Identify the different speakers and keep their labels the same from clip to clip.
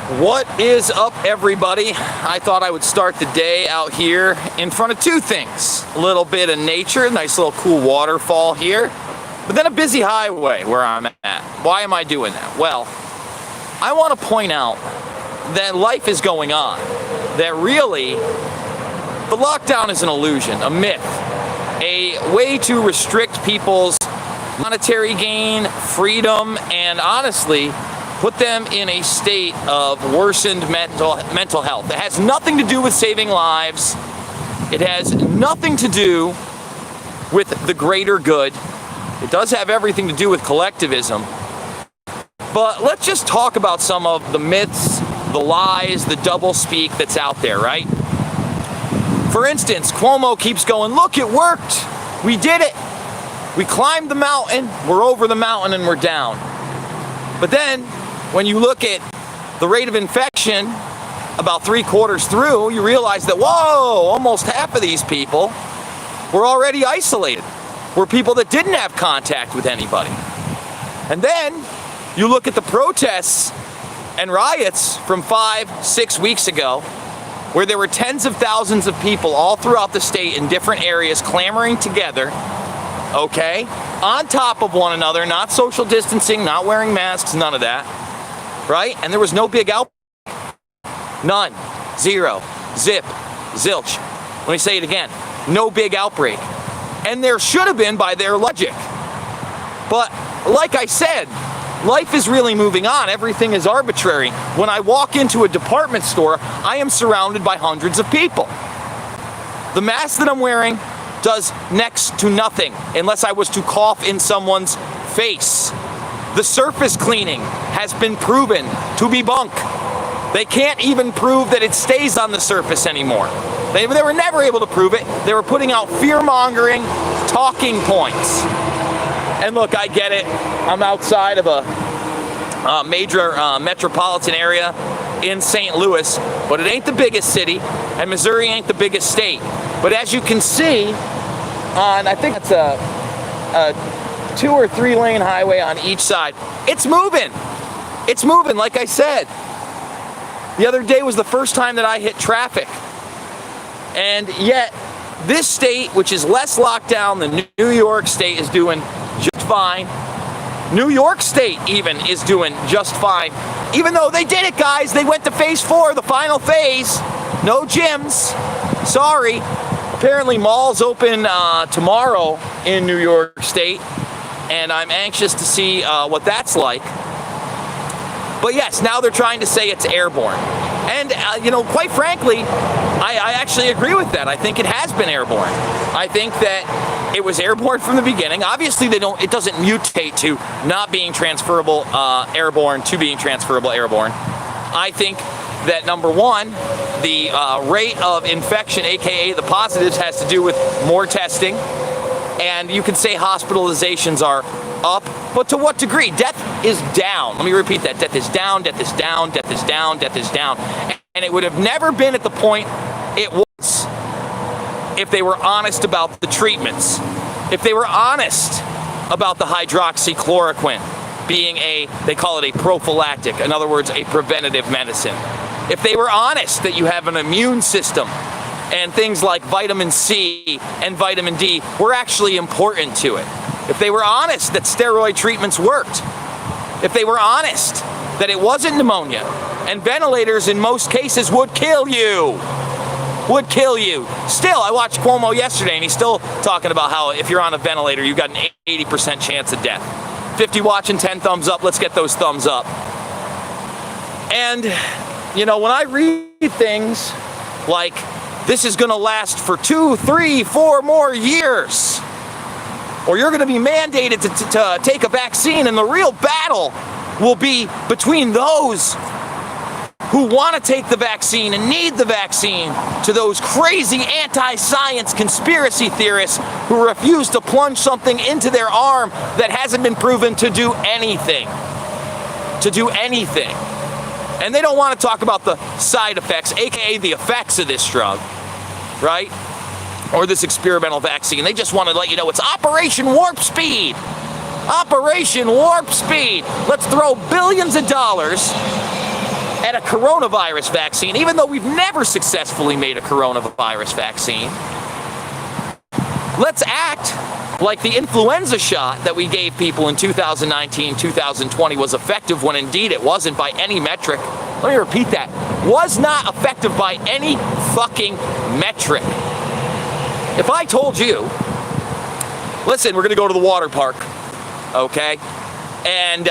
Speaker 1: What is up, everybody? I thought I would start the day out here in front of two things. A little bit of nature, nice little cool waterfall here, but then a busy highway where I'm at. Why am I doing that? Well, I want to point out that life is going on, that really the lockdown is an illusion, a myth, a way to restrict people's monetary gain, freedom, and honestly, put them in a state of worsened mental health. It has nothing to do with saving lives. It has nothing to do with the greater good. It does have everything to do with collectivism. But let's just talk about some of the myths, the lies, the doublespeak that's out there, right? For instance, Cuomo keeps going, look, it worked. We did it. We climbed the mountain, we're over the mountain, and we're down. But then, when you look at the rate of infection about 3/4 through, you realize that, whoa, almost half of these people were already isolated. Were people that didn't have contact with anybody. And then you look at the protests and riots from 5-6 weeks ago, where there were tens of thousands of people all throughout the state in different areas clamoring together, okay, on top of one another, not social distancing, not wearing masks, none of that. Right? And there was no big outbreak. None. Zero. Zip. Zilch. Let me say it again. No big outbreak. And there should have been by their logic. But like I said, life is really moving on. Everything is arbitrary. When I walk into a department store, I am surrounded by hundreds of people. The mask that I'm wearing does next to nothing unless I was to cough in someone's face. The surface cleaning has been proven to be bunk. They can't even prove that it stays on the surface anymore. They were never able to prove it. They were putting out fear-mongering talking points. And look, I get it. I'm outside of a major metropolitan area in St. Louis, but it ain't the biggest city, and Missouri ain't the biggest state. But as you can see, on, I think it's a 2 or 3 lane highway on each side. It's moving. It's moving, like I said. The other day was the first time that I hit traffic. And yet, this state, which is less locked down than New York State, is doing just fine. New York State even is doing just fine. Even though they did it, guys. They went to phase 4, the final phase. No gyms. Sorry. Apparently malls open tomorrow in New York State. And I'm anxious to see what that's like. But yes, now they're trying to say it's airborne. And, quite frankly, I actually agree with that. I think it has been airborne. I think that it was airborne from the beginning. Obviously, it doesn't mutate to not being transferable airborne to being transferable airborne. I think that, number one, the rate of infection, aka the positives, has to do with more testing. And you can say hospitalizations are up, but to what degree? Death is down. Let me repeat that. Death is down, death is down, death is down, death is down. And it would have never been at the point it was if they were honest about the treatments. If they were honest about the hydroxychloroquine being they call it a prophylactic, in other words, a preventative medicine. If they were honest that you have an immune system and things like vitamin C and vitamin D were actually important to it. If they were honest that steroid treatments worked. If they were honest that it wasn't pneumonia. And ventilators in most cases would kill you. Would kill you. Still, I watched Cuomo yesterday and he's still talking about how if you're on a ventilator, you've got an 80% chance of death. 50 watching, 10 thumbs up. Let's get those thumbs up. And, when I read things like, this is going to last for 2, 3, 4 more years. Or you're going to be mandated to take a vaccine, and the real battle will be between those who want to take the vaccine and need the vaccine to those crazy anti-science conspiracy theorists who refuse to plunge something into their arm that hasn't been proven to do anything. To do anything. And they don't want to talk about the side effects, aka the effects of this drug, right? Or this experimental vaccine. They just want to let you know it's Operation Warp Speed. Operation Warp Speed. Let's throw billions of dollars at a coronavirus vaccine, even though we've never successfully made a coronavirus vaccine. Let's act like the influenza shot that we gave people in 2019, 2020 was effective when indeed it wasn't by any metric. Let me repeat that. Was not effective by any fucking metric. If I told you, listen, we're gonna go to the water park, okay? And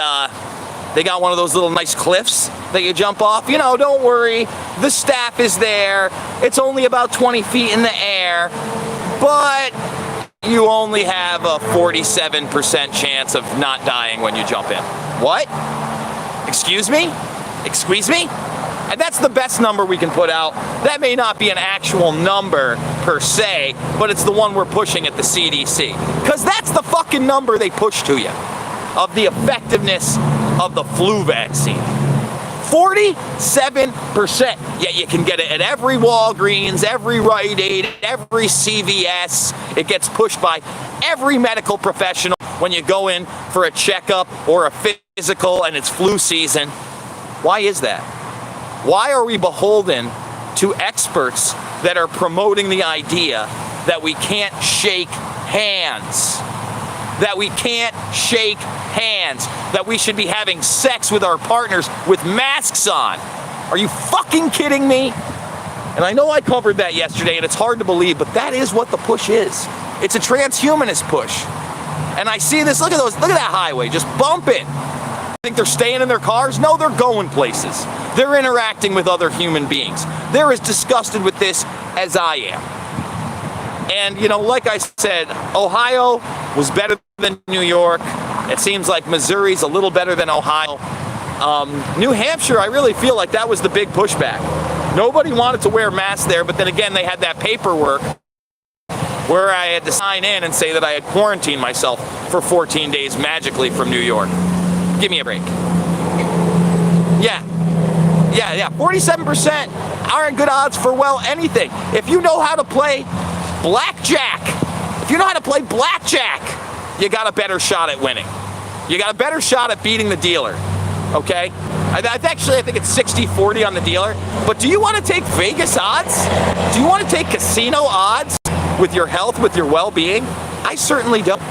Speaker 1: they got one of those little nice cliffs that you jump off. You know, don't worry, the staff is there. It's only about 20 feet in the air, but you only have a 47% chance of not dying when you jump in. What? Excuse me? Excuse me? And that's the best number we can put out. That may not be an actual number per se, but it's the one we're pushing at the CDC. Because that's the fucking number they push to you of the effectiveness of the flu vaccine. 47%. Yet you can get it at every Walgreens, every Rite Aid, every CVS. It gets pushed by every medical professional when you go in for a checkup or a physical and it's flu season. Why is that? Why are we beholden to experts that are promoting the idea that we can't shake hands? That we can't shake hands, that we should be having sex with our partners with masks on. Are you fucking kidding me? And I know I covered that yesterday and it's hard to believe, but that is what the push is. It's a transhumanist push. And I see this, look at that highway, just bump it. Think they're staying in their cars? No, they're going places. They're interacting with other human beings. They're as disgusted with this as I am. And, you know, like I said, Ohio was better than New York. It seems like Missouri's a little better than Ohio. New Hampshire, I really feel like that was the big pushback. Nobody wanted to wear masks there, but then again, they had that paperwork where I had to sign in and say that I had quarantined myself for 14 days magically from New York. Give me a break. Yeah, 47% aren't good odds for, well, anything. If you know how to play blackjack, you got a better shot at winning. You got a better shot at beating the dealer, okay? I think it's 60-40 on the dealer, but do you want to take Vegas odds? Do you want to take casino odds with your health, with your well-being? I certainly don't.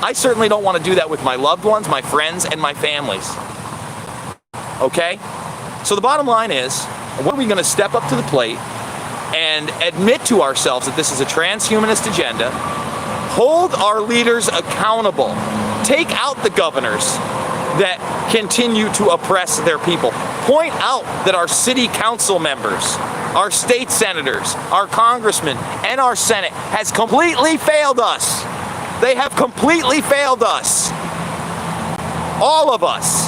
Speaker 1: I certainly don't want to do that with my loved ones, my friends, and my families. Okay? So the bottom line is, when are we going to step up to the plate and admit to ourselves that this is a transhumanist agenda, hold our leaders accountable, take out the governors that continue to oppress their people, point out that our city council members, our state senators, our congressmen, and our Senate has completely failed us. They have completely failed us. All of us.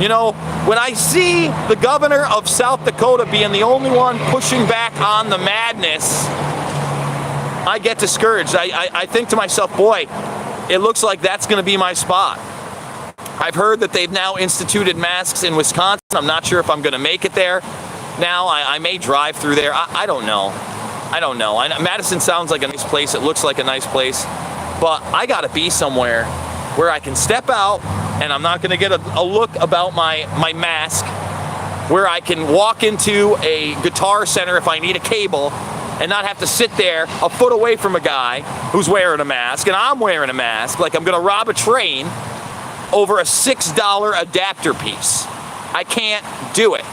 Speaker 1: You know, when I see the governor of South Dakota being the only one pushing back on the madness, I get discouraged. I think to myself, boy, it looks like that's going to be my spot. I've heard that they've now instituted masks in Wisconsin. I'm not sure if I'm going to make it there. Now, I may drive through there. I don't know. Madison sounds like a nice place. It looks like a nice place. But I got to be somewhere where I can step out and I'm not going to get a look about my mask, where I can walk into a Guitar Center if I need a cable and not have to sit there a foot away from a guy who's wearing a mask and I'm wearing a mask like I'm going to rob a train over a $6 adapter piece. I can't do it.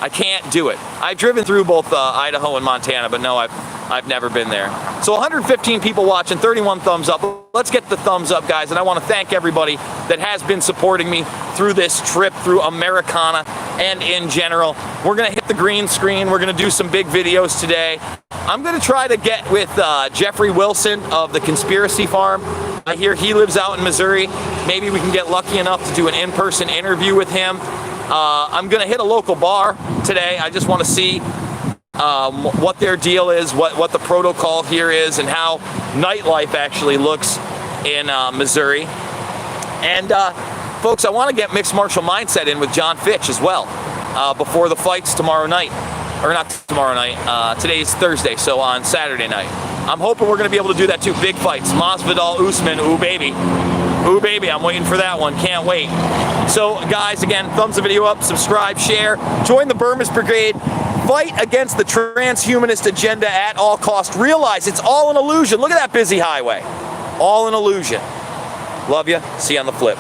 Speaker 1: I can't do it. I've driven through both Idaho and Montana, but no, I've never been there. So 115 people watching, 31 thumbs up. Let's get the thumbs up, guys, and I want to thank everybody that has been supporting me through this trip, through Americana, and in general. We're going to hit the green screen. We're going to do some big videos today. I'm going to try to get with Jeffrey Wilson of the Conspiracy Farm. I hear he lives out in Missouri. Maybe we can get lucky enough to do an in-person interview with him. I'm going to hit a local bar today. I just want to see what their deal is, what the protocol here is, and how nightlife actually looks in Missouri. And folks, I want to get Mixed Martial Mindset in with John Fitch as well before the fights tomorrow night. Or not tomorrow night, today's Thursday, so on Saturday night. I'm hoping we're going to be able to do that too. Big fights, Masvidal, Usman, ooh baby. Ooh, baby, I'm waiting for that one. Can't wait. So, guys, again, thumbs the video up, subscribe, share, join the Burmese Brigade, fight against the transhumanist agenda at all costs. Realize it's all an illusion. Look at that busy highway. All an illusion. Love you. See you on the flip.